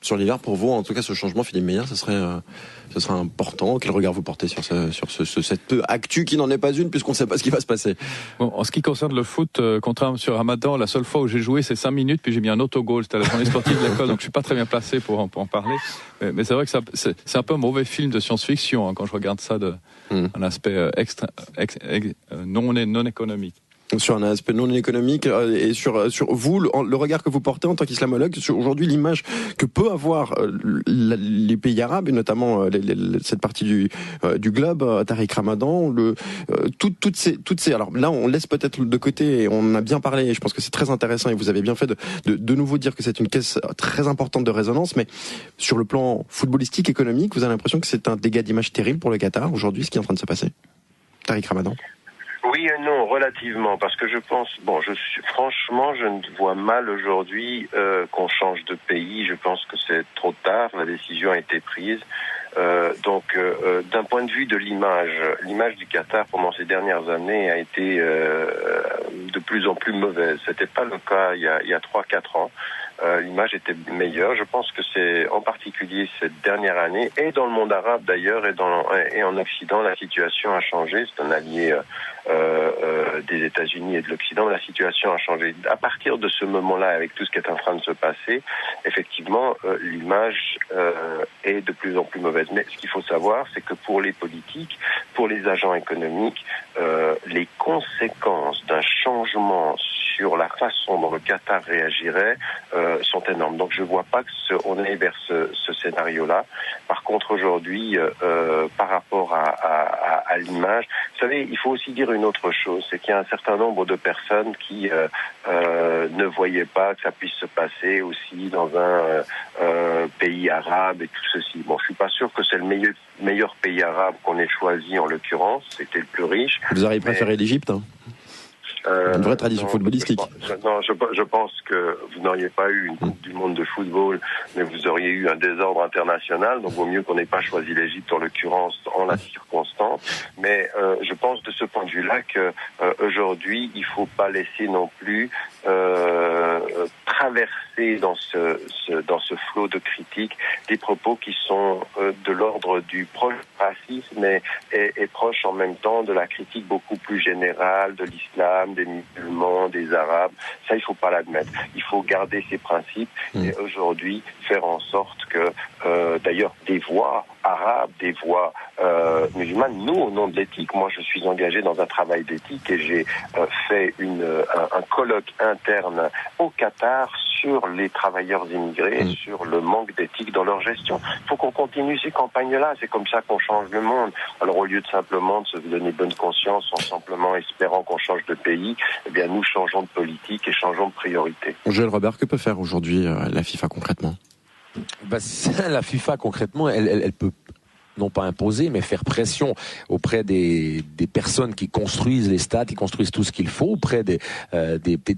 Sur l'hiver, pour vous, en tout cas, ce changement, Philippe Meyer, ce serait important. Quel regard vous portez sur cette actu qui n'en est pas une, puisqu'on ne sait pas ce qui va se passer? Bon, en ce qui concerne le foot, contrairement sur Ramadan, la seule fois où j'ai joué, c'est 5 minutes, puis j'ai mis un autogol. C'était à la journée sportive de l'école, donc je suis pas très bien placé pour en parler. Mais c'est vrai que c'est un peu un mauvais film de science-fiction, hein, quand je regarde ça un aspect non économique. Sur un aspect non économique et sur vous, le regard que vous portez en tant qu'islamologue sur aujourd'hui l'image que peut avoir les pays arabes et notamment cette partie du globe, Tariq Ramadan, toutes ces alors là on laisse peut-être de côté et on en a bien parlé et je pense que c'est très intéressant et vous avez bien fait de nouveau dire que c'est une caisse très importante de résonance, mais sur le plan footballistique, économique, vous avez l'impression que c'est un dégât d'image terrible pour le Qatar aujourd'hui, ce qui est en train de se passer? Tariq Ramadan. Oui et non, relativement, parce que je pense, franchement, je ne vois mal aujourd'hui qu'on change de pays. Je pense que c'est trop tard, la décision a été prise. Donc, d'un point de vue de l'image du Qatar pendant ces dernières années a été de plus en plus mauvaise. C'était pas le cas il y a 3-4 ans. L'image était meilleure. Je pense que c'est en particulier cette dernière année, et dans le monde arabe d'ailleurs, et en Occident, la situation a changé. C'est un allié des États-Unis et de l'Occident. La situation a changé. À partir de ce moment-là, avec tout ce qui est en train de se passer, effectivement, l'image est de plus en plus mauvaise. Mais ce qu'il faut savoir, c'est que pour les politiques, pour les agents économiques, les conséquences d'un changement sur la façon dont le Qatar réagirait sont énormes. Donc je ne vois pas qu'on aille vers ce scénario-là. Par contre, aujourd'hui, par rapport à l'image, vous savez, il faut aussi dire une autre chose, c'est qu'il y a un certain nombre de personnes qui ne voyaient pas que ça puisse se passer aussi dans un pays arabe et tout ceci. Bon, je suis pas sûr que c'est le meilleur pays arabe qu'on ait choisi en l'occurrence, c'était le plus riche. Vous auriez préféré l'Égypte, hein? Une vraie tradition footballistique. Je pense que vous n'auriez pas eu une Coupe du Monde de football, mais vous auriez eu un désordre international. Donc, vaut mieux qu'on n'ait pas choisi l'Égypte en l'occurrence, en la circonstance. Mais je pense de ce point de vue-là que aujourd'hui, il faut pas laisser non plus traverser dans ce flot de critiques des propos qui sont de l'ordre du proche racisme et proche en même temps de la critique beaucoup plus générale de l'islam, des musulmans, des arabes. Ça, il faut pas l'admettre. Il faut garder ses principes et aujourd'hui faire en sorte que, d'ailleurs, des voix arabes, des voix musulmanes, nous, au nom de l'éthique, moi, je suis engagé dans un travail d'éthique et j'ai fait un colloque interne au Qatar sur les travailleurs immigrés, sur le manque d'éthique dans leur gestion. Il faut qu'on continue ces campagnes-là. C'est comme ça qu'on change le monde. Alors, au lieu de simplement de se donner bonne conscience en simplement espérant qu'on change de pays, eh bien, nous changeons de politique et changeons de priorité. Joël Robert, que peut faire aujourd'hui la FIFA concrètement? La FIFA concrètement, elle peut non pas imposer, mais faire pression auprès des personnes qui construisent les stades, qui construisent tout ce qu'il faut, auprès des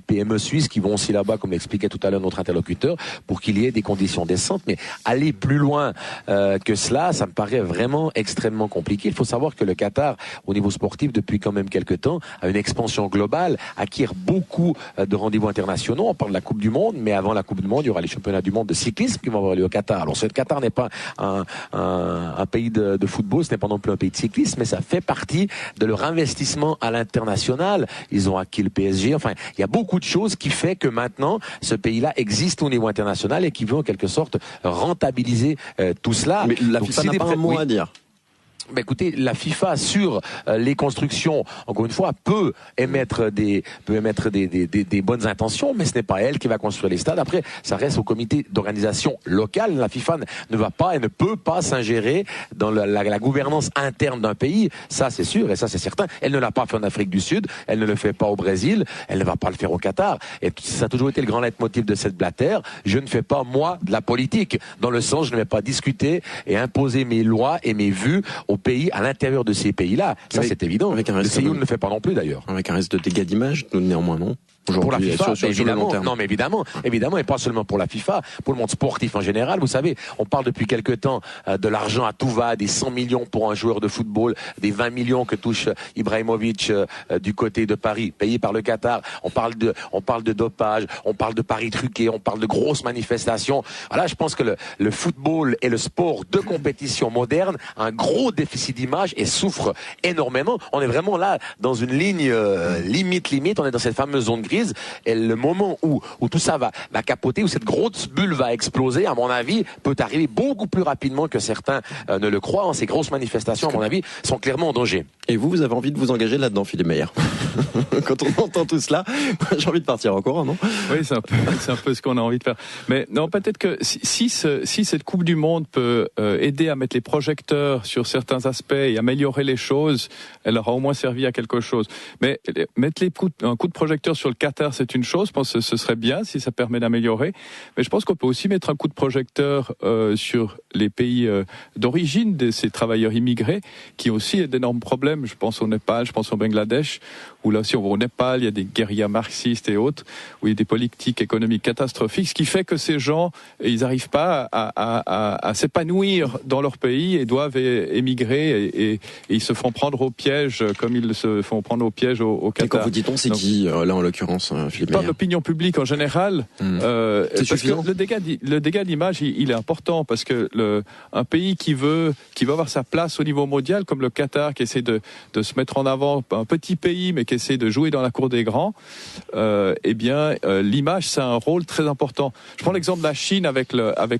PME suisses qui vont aussi là-bas, comme l'expliquait tout à l'heure notre interlocuteur, pour qu'il y ait des conditions décentes. Mais aller plus loin que cela, ça me paraît vraiment extrêmement compliqué. Il faut savoir que le Qatar, au niveau sportif, depuis quand même quelques temps, a une expansion globale, acquiert beaucoup de rendez-vous internationaux. On parle de la Coupe du Monde, mais avant la Coupe du Monde, il y aura les championnats du monde de cyclisme qui vont avoir lieu au Qatar. Alors, le Qatar n'est pas un pays de football, ce n'est pas non plus un pays de cyclisme, mais ça fait partie de leur investissement à l'international. Ils ont acquis le PSG. Enfin, il y a beaucoup de choses qui fait que maintenant, ce pays-là existe au niveau international et qui veut en quelque sorte rentabiliser tout cela. Mais la FIFA n'a pas un mot à dire. Ben écoutez, la FIFA sur les constructions, encore une fois, peut émettre des bonnes intentions, mais ce n'est pas elle qui va construire les stades. Après, ça reste au comité d'organisation locale. La FIFA ne va pas et ne peut pas s'ingérer dans la gouvernance interne d'un pays. Ça, c'est sûr et ça, c'est certain. Elle ne l'a pas fait en Afrique du Sud, elle ne le fait pas au Brésil, elle ne va pas le faire au Qatar. Et ça a toujours été le grand leitmotiv de cette blatère. Je ne fais pas, moi, de la politique. Dans le sens, je ne vais pas discuter et imposer mes lois et mes vues aux pays à l'intérieur de ces pays-là. Ça, c'est évident. Le CIO ne le fait pas non plus, d'ailleurs. Avec un risque de dégâts d'image, néanmoins, non? Pour la aujourd'hui FIFA, sur le évidemment. long terme. Non, mais évidemment, et pas seulement pour la FIFA, pour le monde sportif en général. Vous savez, on parle depuis quelque temps de l'argent à tout va, des 100 millions pour un joueur de football, des 20 millions que touche Ibrahimovic du côté de Paris, payé par le Qatar. On parle de dopage, on parle de paris truqués, on parle de grosses manifestations. Voilà, je pense que le football et le sport de compétition moderne a un gros déficit d'image et souffre énormément. On est vraiment là dans une ligne limite. On est dans cette fameuse zone grise. Et le moment où tout ça va capoter, où cette grosse bulle va exploser, à mon avis, peut arriver beaucoup plus rapidement que certains ne le croient. Ces grosses manifestations, à mon avis, sont clairement en danger. Et vous avez envie de vous engager là-dedans, Philippe Meyer. Quand on entend tout cela, j'ai envie de partir en courant, non? Oui, c'est un peu ce qu'on a envie de faire. Mais non, peut-être que si cette Coupe du Monde peut aider à mettre les projecteurs sur certains aspects et améliorer les choses, elle aura au moins servi à quelque chose. Mais mettre un coup de projecteur sur le Qatar, c'est une chose. Je pense que ce serait bien si ça permet d'améliorer. Mais je pense qu'on peut aussi mettre un coup de projecteur sur les pays d'origine de ces travailleurs immigrés qui ont aussi d'énormes problèmes. Je pense au Népal, je pense au Bangladesh, où là aussi on va au Népal, il y a des guérillas marxistes et autres, où il y a des politiques économiques catastrophiques, ce qui fait que ces gens, ils n'arrivent pas à s'épanouir dans leur pays et doivent émigrer et ils se font prendre au piège comme ils se font prendre au piège au Qatar. Et quand vous dites on, c'est qui, là en l'occurrence, Philippe Meyer? Pas l'opinion publique en général. C'est suffisant. Que le dégât d'image, il est important parce que un pays qui veut avoir sa place au niveau mondial, comme le Qatar, qui essaie de se mettre en avant, un petit pays mais qui essaie de jouer dans la cour des grands, l'image, c'est un rôle très important. Je prends l'exemple de la Chine avec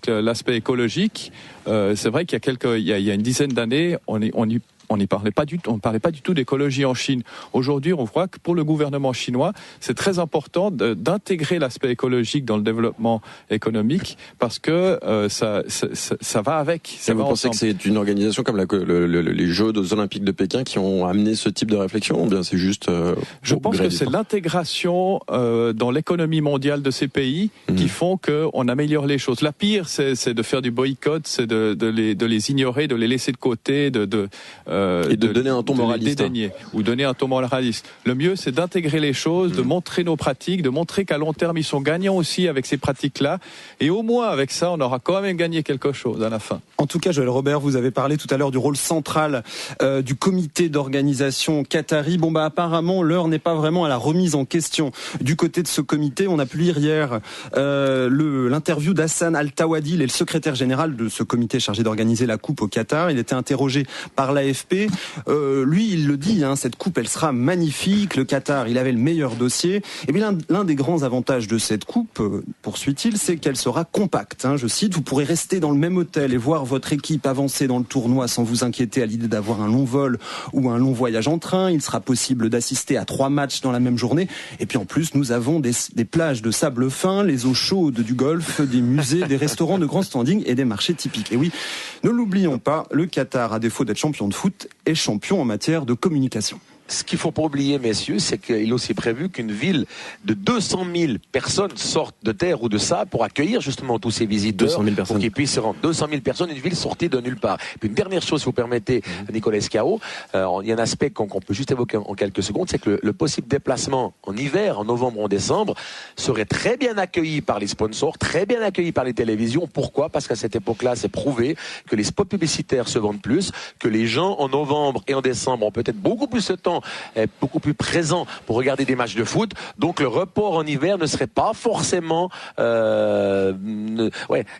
l'aspect écologique. C'est vrai qu'il y a une dizaine d'années, on ne parlait pas du tout d'écologie en Chine. Aujourd'hui, on voit que pour le gouvernement chinois, c'est très important d'intégrer l'aspect écologique dans le développement économique parce que ça va avec. Ça, vous pensez que c'est une organisation comme les Jeux olympiques de Pékin qui ont amené ce type de réflexion, ou bien c'est juste Je pense que c'est l'intégration dans l'économie mondiale de ces pays qui font qu'on améliore les choses. La pire, c'est de faire du boycott, c'est de les ignorer, de les laisser de côté, et de donner un ton moraliste. Ou donner un ton moraliste. Le mieux, c'est d'intégrer les choses, de montrer nos pratiques, de montrer qu'à long terme, ils sont gagnants aussi avec ces pratiques-là. Et au moins, avec ça, on aura quand même gagné quelque chose à la fin. En tout cas, Joël Robert, vous avez parlé tout à l'heure du rôle central du comité d'organisation qatari. Apparemment, l'heure n'est pas vraiment à la remise en question. Du côté de ce comité, on a pu lire hier l'interview d'Hassan Al-Tawadi, le secrétaire général de ce comité chargé d'organiser la Coupe au Qatar. Il était interrogé par l'AFP. Lui, il le dit, cette coupe, elle sera magnifique. Le Qatar, il avait le meilleur dossier. Et bien, l'un des grands avantages de cette coupe, poursuit-il, c'est qu'elle sera compacte. Je cite, vous pourrez rester dans le même hôtel et voir votre équipe avancer dans le tournoi sans vous inquiéter à l'idée d'avoir un long vol ou un long voyage en train. Il sera possible d'assister à 3 matchs dans la même journée. Et puis en plus, nous avons des plages de sable fin, les eaux chaudes du Golfe, des musées, des restaurants de grand standing et des marchés typiques. Et oui, ne l'oublions pas, le Qatar, à défaut d'être champion de foot, est champion en matière de communication. Ce qu'il ne faut pas oublier, messieurs, c'est qu'il est aussi prévu qu'une ville de 200 000 personnes sorte de terre ou de sable pour accueillir justement tous ces visiteurs. 200 000 personnes. Pour qu'ils puissent se rendre. 200 000 personnes, une ville sortie de nulle part. Puis une dernière chose, si vous permettez, Nicolas Escao, il y a un aspect qu'on peut juste évoquer en quelques secondes, c'est que le possible déplacement en hiver, en novembre, en décembre, serait très bien accueilli par les sponsors, très bien accueilli par les télévisions. Pourquoi ? Parce qu'à cette époque-là, c'est prouvé que les spots publicitaires se vendent plus, que les gens en novembre et en décembre ont peut-être beaucoup plus de temps, beaucoup plus présents pour regarder des matchs de foot. Donc le report en hiver ne serait pas forcément... il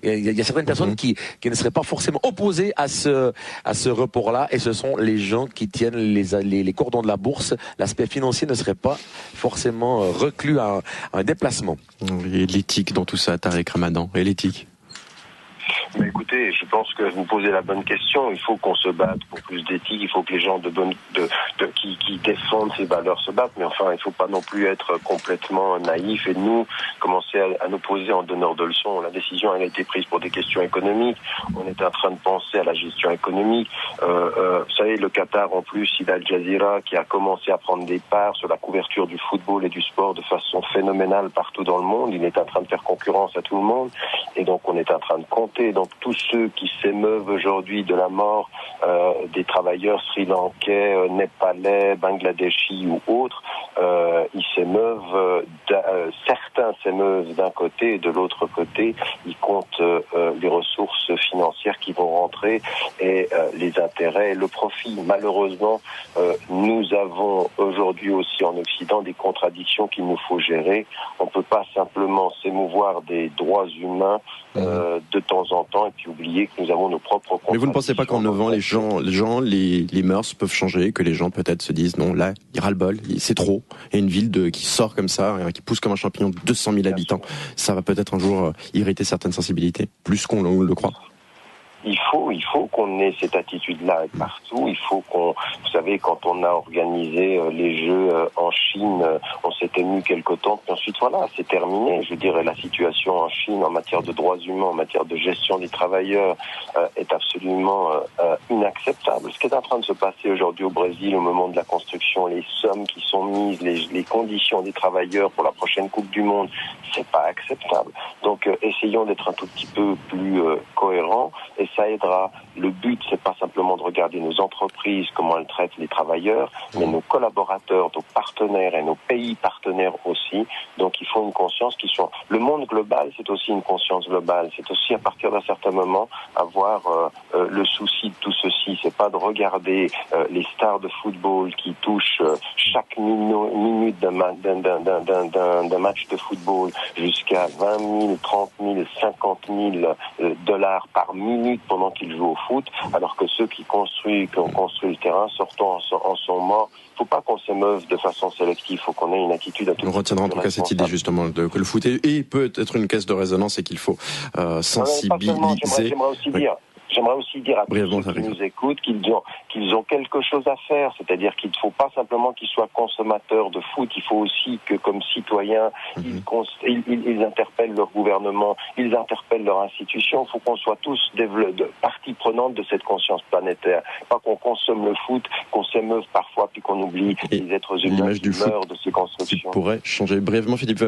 y a certaines personnes qui ne seraient pas forcément opposées à ce report-là, et ce sont les gens qui tiennent les cordons de la bourse. L'aspect financier ne serait pas forcément reclus à un déplacement. Et l'éthique dans tout ça, Tariq Ramadan, et l'éthique? Mais écoutez, je pense que vous posez la bonne question. Il faut qu'on se batte pour plus d'éthique. Il faut que les gens qui défendent ces valeurs se battent. Mais enfin, il ne faut pas non plus être complètement naïf et nous commencer à nous poser en donneur de leçons. La décision elle a été prise pour des questions économiques. On est en train de penser à la gestion économique. Vous savez, le Qatar, en plus, il a Al Jazeera qui a commencé à prendre des parts sur la couverture du football et du sport de façon phénoménale partout dans le monde. Il est en train de faire concurrence à tout le monde. Et donc, on est en train de compter dans Donc tous ceux qui s'émeuvent aujourd'hui de la mort des travailleurs sri-lankais, népalais, bangladeshis ou autres, ils s'émeuvent, certains s'émeuvent d'un côté et de l'autre côté, ils comptent les ressources financières qui vont rentrer et les intérêts et le profit. Malheureusement, nous avons aujourd'hui aussi en Occident des contradictions qu'il nous faut gérer. On ne peut pas simplement s'émouvoir des droits humains de temps en temps et puis oublier que nous avons nos propres contradictions. Mais vous ne pensez pas qu'en 9 ans, les mœurs peuvent changer, que les gens peut-être se disent non, là, il ras-le-bol, c'est trop. Et une ville qui sort comme ça, qui pousse comme un champignon de 200 000 habitants, ça va peut-être un jour irriter certaines sensibilités, plus qu'on le croit. Il faut qu'on ait cette attitude-là partout. Il faut vous savez, quand on a organisé les Jeux en Chine, on s'est ému quelque temps, puis ensuite voilà, c'est terminé. Je dirais la situation en Chine en matière de droits humains, en matière de gestion des travailleurs est absolument inacceptable. Ce qui est en train de se passer aujourd'hui au Brésil au moment de la construction, les sommes qui sont mises, les conditions des travailleurs pour la prochaine Coupe du Monde, c'est pas acceptable. Donc essayons d'être un tout petit peu plus cohérents et ça aidera. Le but, c'est pas simplement de regarder nos entreprises, comment elles traitent les travailleurs, mais nos collaborateurs, nos partenaires et nos pays partenaires aussi. Donc il faut une conscience qui soit... Le monde global, c'est aussi une conscience globale. C'est aussi à partir d'un certain moment avoir le souci de tout ceci. C'est pas de regarder les stars de football qui touchent chaque minute d'un match de football jusqu'à 20 000, 30 000, 50 000 dollars par minute pendant qu'ils jouent au foot, alors que ceux qui ont construit le terrain, sortant en sont morts. Il ne faut pas qu'on s'émeuve de façon sélective, il faut qu'on ait une attitude à tout. On retiendra en tout cas cette idée justement que le foot peut être une caisse de résonance et qu'il faut sensibiliser. J'aimerais aussi dire à tous ceux qui nous écoutent qu'ils ont quelque chose à faire, c'est-à-dire qu'il ne faut pas simplement qu'ils soient consommateurs de foot, il faut aussi que comme citoyens, ils interpellent leur gouvernement, ils interpellent leur institution, il faut qu'on soit tous partie prenante de cette conscience planétaire, pas qu'on consomme le foot, qu'on s'émeuve parfois puis qu'on oublie les êtres humains qui meurent de ces constructions. Qui pourrait changer brièvement, Philippe